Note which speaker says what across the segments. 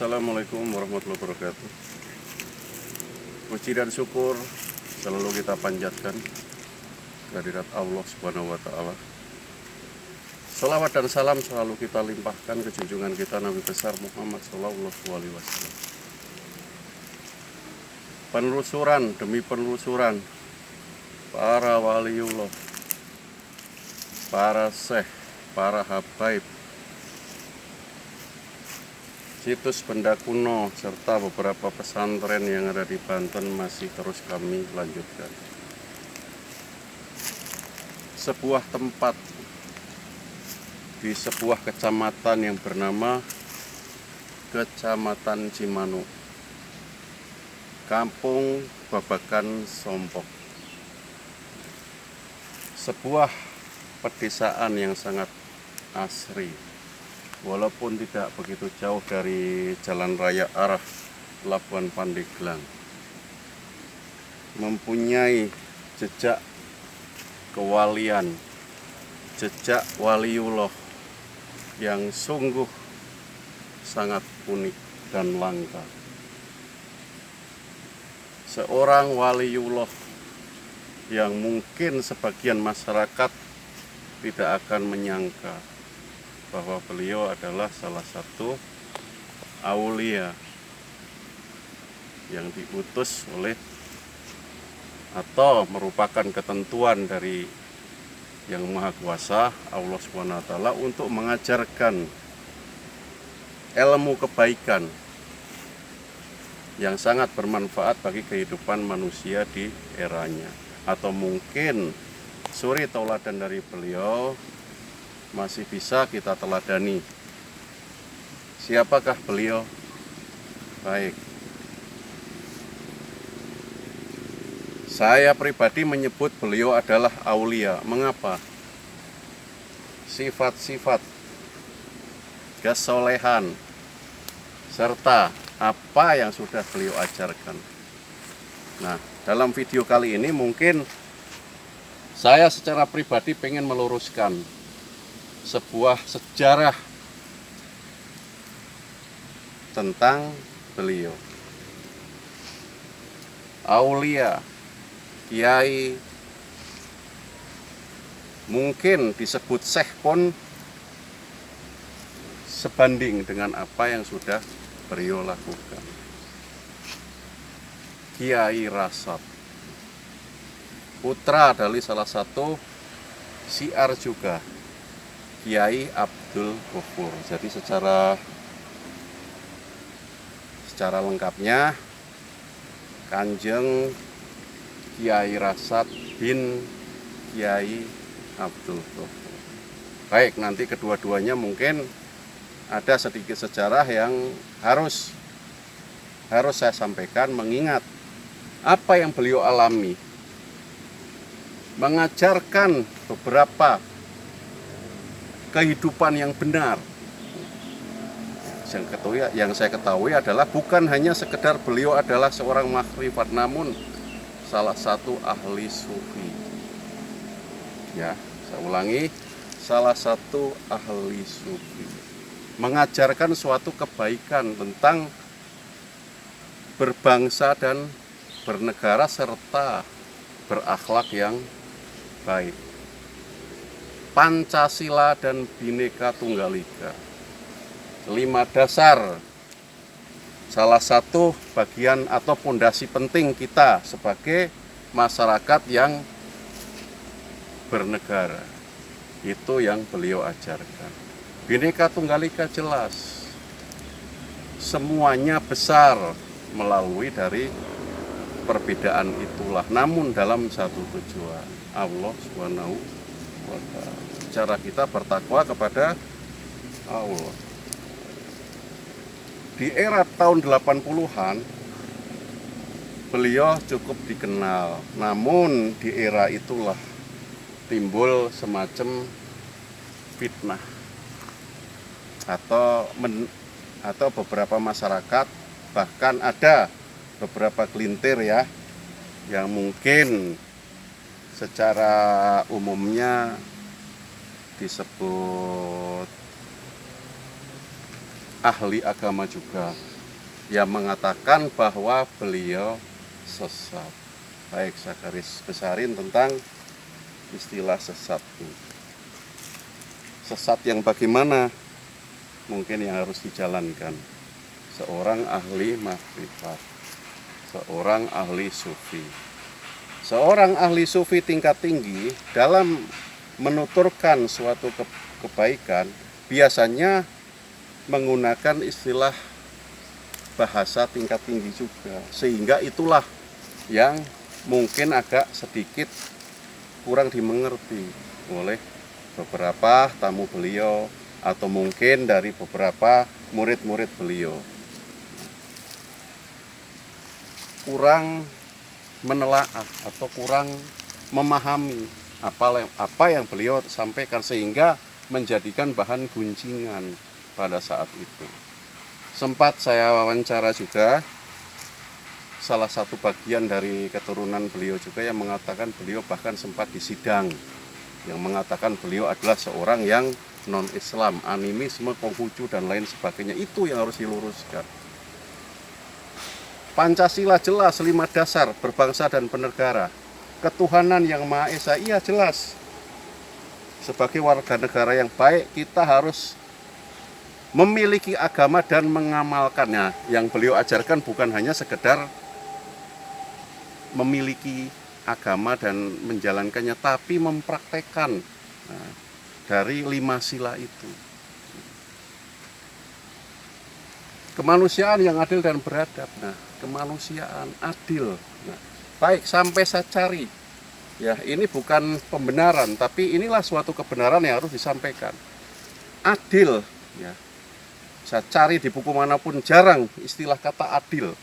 Speaker 1: Assalamualaikum warahmatullahi wabarakatuh. Puji dan syukur selalu kita panjatkan kehadirat Allah Subhanahu wa Ta'ala. Salawat dan salam selalu kita limpahkan ke junjungan kita Nabi besar Muhammad Sallallahu Alaihi Wasallam. Penelusuran demi penelusuran para waliullah, para syekh, para habaib, situs benda kuno, serta beberapa pesantren yang ada di Banten masih terus kami lanjutkan. Sebuah tempat di sebuah kecamatan yang bernama Kecamatan Cimanuk, Kampung Babakan Sompok. Sebuah pedesaan yang sangat asri, walaupun tidak begitu jauh dari jalan raya arah Pelabuhan Pandeglang. Mempunyai jejak kewalian, jejak waliullah yang sungguh sangat unik dan langka. Seorang waliullah yang mungkin sebagian masyarakat tidak akan menyangka bahwa beliau adalah salah satu aulia yang diutus oleh atau merupakan ketentuan dari Yang Maha Kuasa Allah SWT untuk mengajarkan ilmu kebaikan yang sangat bermanfaat bagi kehidupan manusia di eranya. Atau mungkin suri tauladan dari beliau masih bisa kita teladani. Siapakah beliau? Baik, saya pribadi menyebut beliau adalah aulia. Mengapa? Sifat-sifat kesolehan serta apa yang sudah beliau ajarkan. Nah, dalam video kali ini mungkin saya secara pribadi pengen meluruskan sebuah sejarah tentang beliau. Aulia, kiai, mungkin disebut syekh pun sebanding dengan apa yang sudah beliau lakukan. Kiai Rasad, putra dari salah satu syiar juga Kiai Abdul Ghafur. Jadi secara lengkapnya Kanjeng Kiai Rasad bin Kiai Abdul Ghafur. Baik, nanti kedua-duanya mungkin ada sedikit sejarah yang harus saya sampaikan, mengingat apa yang beliau alami, mengajarkan beberapa kehidupan yang benar. Yang saya ketahui adalah bukan hanya sekedar beliau adalah seorang makrifat, namun salah satu ahli sufi. Ya, saya ulangi, salah satu ahli sufi. Mengajarkan suatu kebaikan tentang berbangsa dan bernegara serta berakhlak yang baik. Pancasila dan Bhinneka Tunggal Ika, 5 dasar, salah satu bagian atau fondasi penting kita sebagai masyarakat yang bernegara. Itu yang beliau ajarkan. Bhinneka Tunggal Ika jelas, semuanya besar melalui dari perbedaan itulah, namun dalam satu tujuan, Allah Subhanahu wa Ta'ala. Cara kita bertakwa kepada Allah. Di era tahun 80-an beliau cukup dikenal, namun di era itulah timbul semacam fitnah atau beberapa masyarakat, bahkan ada beberapa gelintir ya yang mungkin secara umumnya disebut ahli agama juga, yang mengatakan bahwa beliau sesat. Baik, saya garis besarin tentang istilah sesat. Sesat yang bagaimana? Mungkin yang harus dijalankan seorang ahli makrifat, seorang ahli sufi. Seorang ahli sufi tingkat tinggi dalam menuturkan suatu kebaikan biasanya menggunakan istilah bahasa tingkat tinggi juga, sehingga itulah yang mungkin agak sedikit kurang dimengerti oleh beberapa tamu beliau atau mungkin dari beberapa murid-murid beliau. Kurang menelaah atau kurang memahami apa yang beliau sampaikan sehingga menjadikan bahan gunjingan pada saat itu. Sempat saya wawancara juga salah satu bagian dari keturunan beliau juga yang mengatakan beliau bahkan sempat disidang, yang mengatakan beliau adalah seorang yang non-Islam, animisme, Konghucu dan lain sebagainya. Itu yang harus diluruskan. Pancasila jelas 5 dasar berbangsa dan bernegara. Ketuhanan yang Maha Esa, iya jelas. Sebagai warga negara yang baik, kita harus memiliki agama dan mengamalkannya. Yang beliau ajarkan bukan hanya sekedar memiliki agama dan menjalankannya, tapi mempraktekkan dari 5 sila itu. Kemanusiaan yang adil dan beradab. Nah, kemanusiaan adil. Nah, baik, sampai saya cari. Ya, ini bukan pembenaran, tapi inilah suatu kebenaran yang harus disampaikan. Adil, ya. Saya cari di buku manapun jarang istilah kata adil.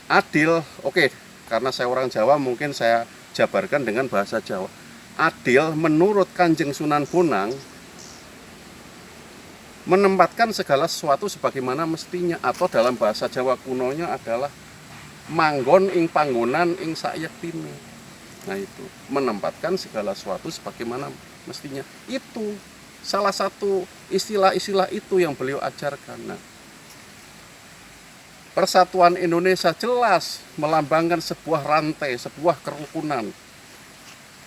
Speaker 1: Adil, oke, karena saya orang Jawa mungkin saya jabarkan dengan bahasa Jawa. Adil menurut Kanjeng Sunan Bonang menempatkan segala sesuatu sebagaimana mestinya, atau dalam bahasa Jawa kunonya adalah manggon ing panggonan ing sayektine. Nah, itu menempatkan segala sesuatu sebagaimana mestinya. Itu salah satu istilah-istilah itu yang beliau ajarkan. Nah, Persatuan Indonesia jelas melambangkan sebuah rantai, sebuah kerukunan.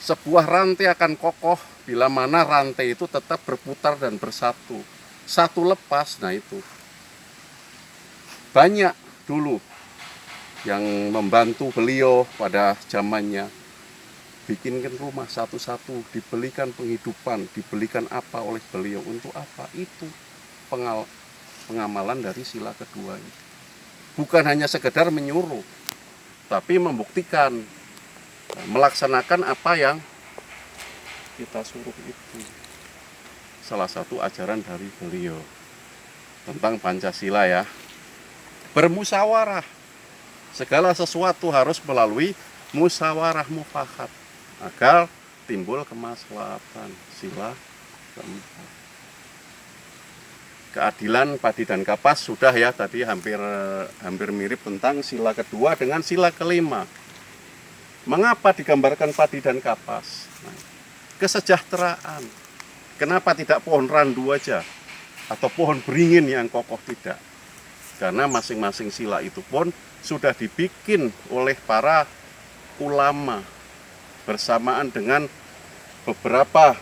Speaker 1: Sebuah rantai akan kokoh bila mana rantai itu tetap berputar dan bersatu. Satu lepas, nah itu. Banyak dulu yang membantu beliau pada zamannya. Bikinkan rumah satu-satu, dibelikan penghidupan, dibelikan apa oleh beliau, untuk apa? Itu pengamalan dari sila kedua itu. Bukan hanya sekedar menyuruh, tapi membuktikan, melaksanakan apa yang kita suruh itu. Salah satu ajaran dari beliau tentang Pancasila, ya. Bermusyawarah. Segala sesuatu harus melalui musyawarah mufakat agar timbul kemaslahatan. Sila keempat. Keadilan padi dan kapas sudah, ya, tadi hampir mirip tentang sila kedua dengan sila kelima. Mengapa digambarkan padi dan kapas? Nah, kesejahteraan. Kenapa tidak pohon randu aja atau pohon beringin yang kokoh? Tidak. Karena masing-masing sila itu pun sudah dibikin oleh para ulama bersamaan dengan beberapa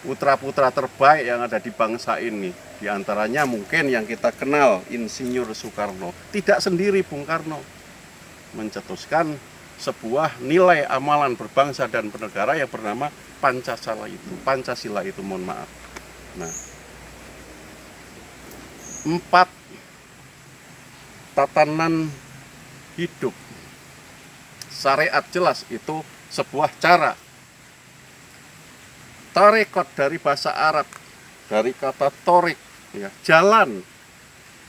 Speaker 1: putra-putra terbaik yang ada di bangsa ini. Di antaranya mungkin yang kita kenal, Insinyur Soekarno. Tidak sendiri Bung Karno mencetuskan sebuah nilai amalan berbangsa dan bernegara yang bernama Pancasila itu, mohon maaf. Nah, 4 tatanan hidup syariat jelas itu sebuah cara. Tarekat dari bahasa Arab, dari kata torik, ya, jalan.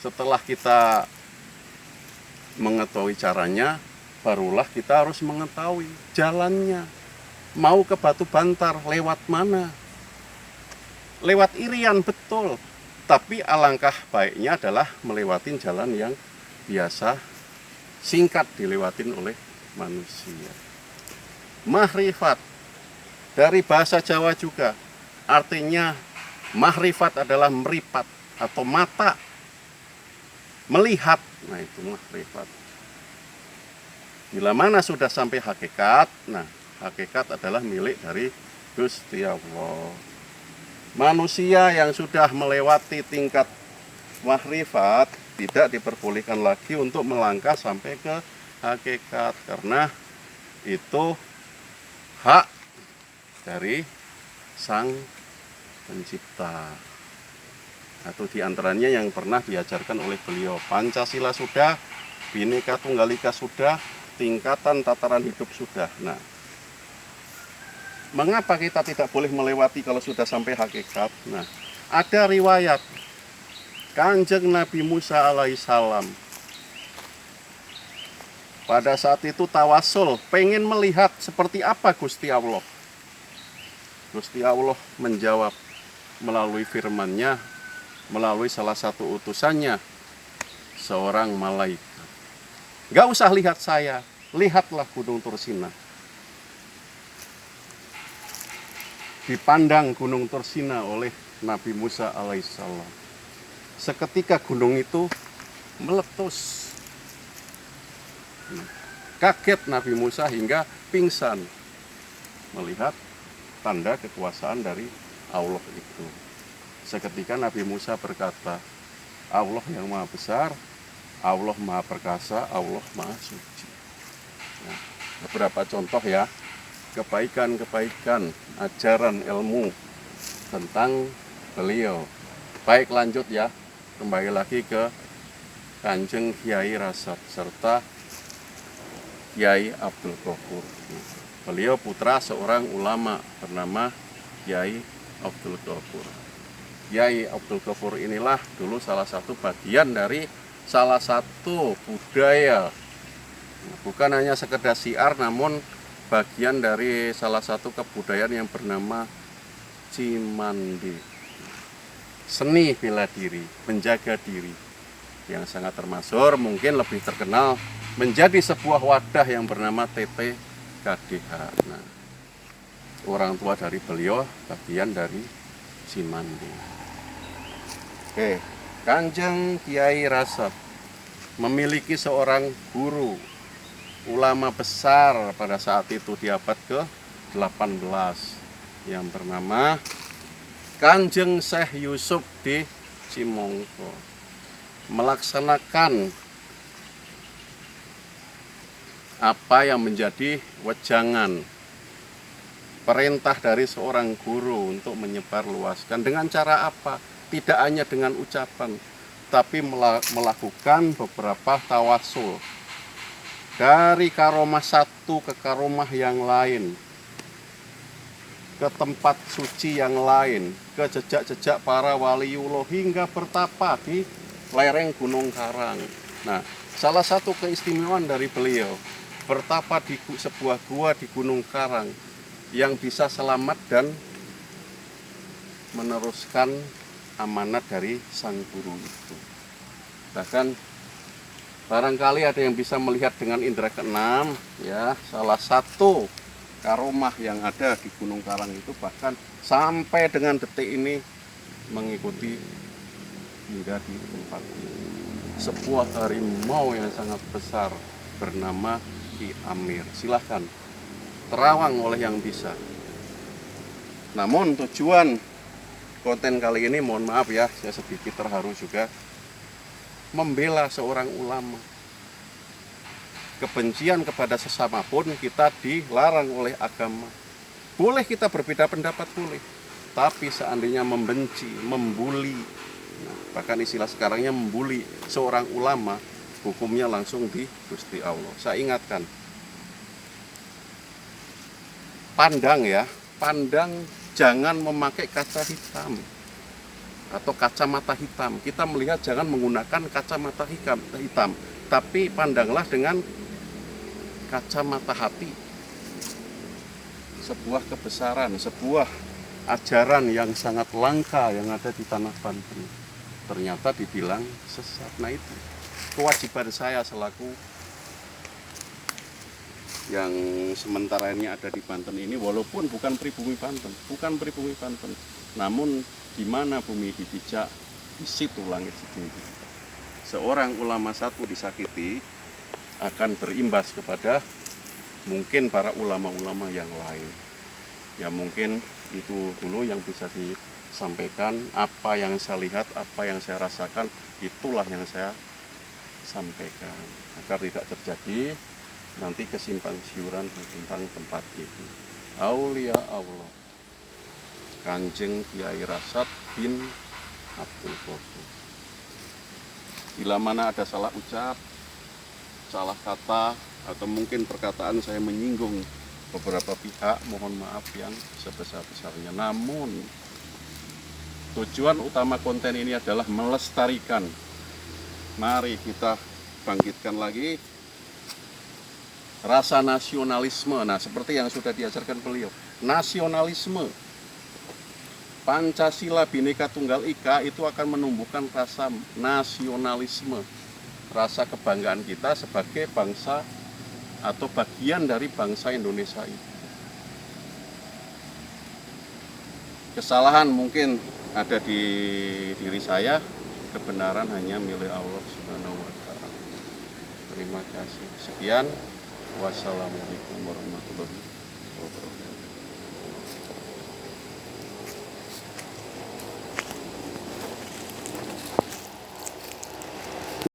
Speaker 1: Setelah kita mengetahui caranya, barulah kita harus mengetahui jalannya. Mau ke Batu Bantar, lewat mana? Lewat Irian, betul. Tapi alangkah baiknya adalah melewatin jalan yang biasa, singkat dilewatin oleh manusia. Mahrifat, dari bahasa Jawa juga, artinya mahrifat adalah meripat. atau mata melihat. Nah, itu makrifat. Bila mana sudah sampai hakikat, nah hakikat adalah milik dari Gusti Allah. Manusia yang sudah melewati tingkat makrifat tidak diperbolehkan lagi untuk melangkah sampai ke hakikat, karena itu hak dari Sang Pencipta. Atau diantaranya yang pernah diajarkan oleh beliau, Pancasila sudah, Bhinneka Tunggal Ika sudah, tingkatan tataran hidup sudah. Nah, mengapa kita tidak boleh melewati kalau sudah sampai hakikat? Nah, ada riwayat Kanjeng Nabi Musa alaihissalam pada saat itu tawasul, pengen melihat seperti apa Gusti Allah. Gusti Allah menjawab melalui firman-Nya, melalui salah satu utusannya, seorang malaikat. Gak usah lihat saya, lihatlah Gunung Tursina. Dipandang Gunung Tursina oleh Nabi Musa alaihissalam. Seketika gunung itu meletus. Kaget Nabi Musa hingga pingsan melihat tanda kekuasaan dari Allah itu. Seketika Nabi Musa berkata, Allah yang maha besar, Allah maha perkasa, Allah maha suci. Nah, beberapa contoh ya, kebaikan-kebaikan, ajaran ilmu tentang beliau. Baik, lanjut ya, kembali lagi ke Kanjeng Kiai Rasad serta Kiai Abdul Ghafur. Beliau putra seorang ulama bernama Kiai Abdul Ghafur. Kiai Abdul Ghafur inilah dulu salah satu bagian dari salah satu budaya. Bukan hanya sekedar syiar, namun bagian dari salah satu kebudayaan yang bernama Cimandi. Seni bela diri, menjaga diri, yang sangat termasyhur, mungkin lebih terkenal menjadi sebuah wadah yang bernama TT KDH. Nah, orang tua dari beliau bagian dari Cimandi. Oke, Kanjeng Kiai Rasad memiliki seorang guru, ulama besar pada saat itu di abad ke-18 yang bernama Kanjeng Syekh Yusuf di Cimongko. Melaksanakan apa yang menjadi wejangan perintah dari seorang guru untuk menyebarluaskan. Dengan cara apa? Tidak hanya dengan ucapan, tapi melakukan beberapa tawasul dari karomah satu ke karomah yang lain, ke tempat suci yang lain, ke jejak-jejak para waliullah hingga bertapa di lereng Gunung Karang. Nah, salah satu keistimewaan dari beliau bertapa di sebuah gua di Gunung Karang yang bisa selamat dan meneruskan amanat dari sang guru itu. Bahkan barangkali ada yang bisa melihat dengan indera keenam, ya, salah satu karomah yang ada di Gunung Karang itu bahkan sampai dengan detik ini mengikuti hingga di tempat ini. Sebuah harimau yang sangat besar bernama Ki Amir. Silahkan terawang oleh yang bisa. Namun tujuan konten kali ini, mohon maaf ya, saya sedikit terharu juga, membela seorang ulama. Kebencian kepada sesama pun kita dilarang oleh agama. Boleh kita berbeda pendapat, boleh. Tapi seandainya membenci, membuli, bahkan istilah sekarangnya membuli seorang ulama, hukumnya langsung di Gusti Allah. Saya ingatkan, pandang ya, pandang, jangan memakai kaca hitam atau kacamata hitam. Kita melihat jangan menggunakan kacamata hitam, tapi pandanglah dengan kacamata hati. Sebuah kebesaran, sebuah ajaran yang sangat langka yang ada di tanah Banten ternyata dibilang sesat. Nah, itu kewajiban saya selaku yang sementara ini ada di Banten ini, walaupun bukan pribumi Banten, namun di mana bumi dipijak, di situ langit setinggi. Seorang ulama satu disakiti akan berimbas kepada mungkin para ulama-ulama yang lain. Ya mungkin itu dulu yang bisa disampaikan. Apa yang saya lihat, apa yang saya rasakan, itulah yang saya sampaikan agar tidak terjadi nanti kesimpang siuran tentang tempat itu. Aulia Allah Kanjeng Kiai Rasad bin Abdul Qadir. Bila mana ada salah ucap, salah kata, atau mungkin perkataan saya menyinggung beberapa pihak, mohon maaf yang sebesar-besarnya. Namun tujuan utama konten ini adalah melestarikan. Mari kita bangkitkan lagi rasa nasionalisme. Nah, seperti yang sudah diajarkan beliau, nasionalisme Pancasila Bhinneka Tunggal Ika itu akan menumbuhkan rasa nasionalisme, rasa kebanggaan kita sebagai bangsa atau bagian dari bangsa Indonesia itu. Kesalahan mungkin ada di diri saya, kebenaran hanya milik Allah Subhanahu wa Ta'ala. Terima kasih. Sekian. Wassalamualaikum warahmatullahi wabarakatuh.